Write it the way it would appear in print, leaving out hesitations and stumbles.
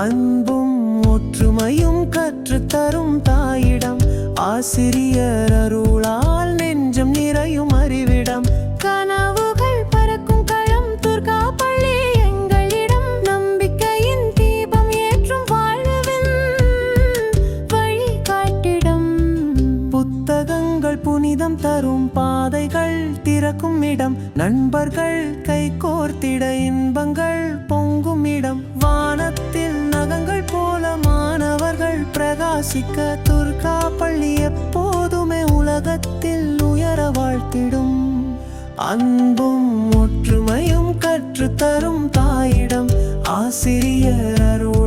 அன்பும் ஒற்றுமையும் கற்றுத்தரும் தாயிடம், ஆசிரியர் அருளால் நெஞ்சம் நிறையும் அறிவிடம். கனவுகள் பறக்கும் களம் துர்கா பள்ளி எங்களிடம், நம்பிக்கையின் தீபம் ஏற்றும் வாழ்வின் வழிகாட்டிடம். புத்தகங்கள் புனிதம் தரும் பாதைகள் திறக்கும் இடம், நண்பர்கள் கைகோர்த்திட இன்பங்கள் பொங்கும் இடம். வானத்தில் நகங்கள் போல மாணவர்கள் பிரகாசிக்க, துர்கா பள்ளி எப்போதுமே உலகத்தில் உயர வாழ்த்திடும். அன்பும் ஒற்றுமையும் கற்றுத்தரும் தாயிடம், ஆசிரியர் அருள்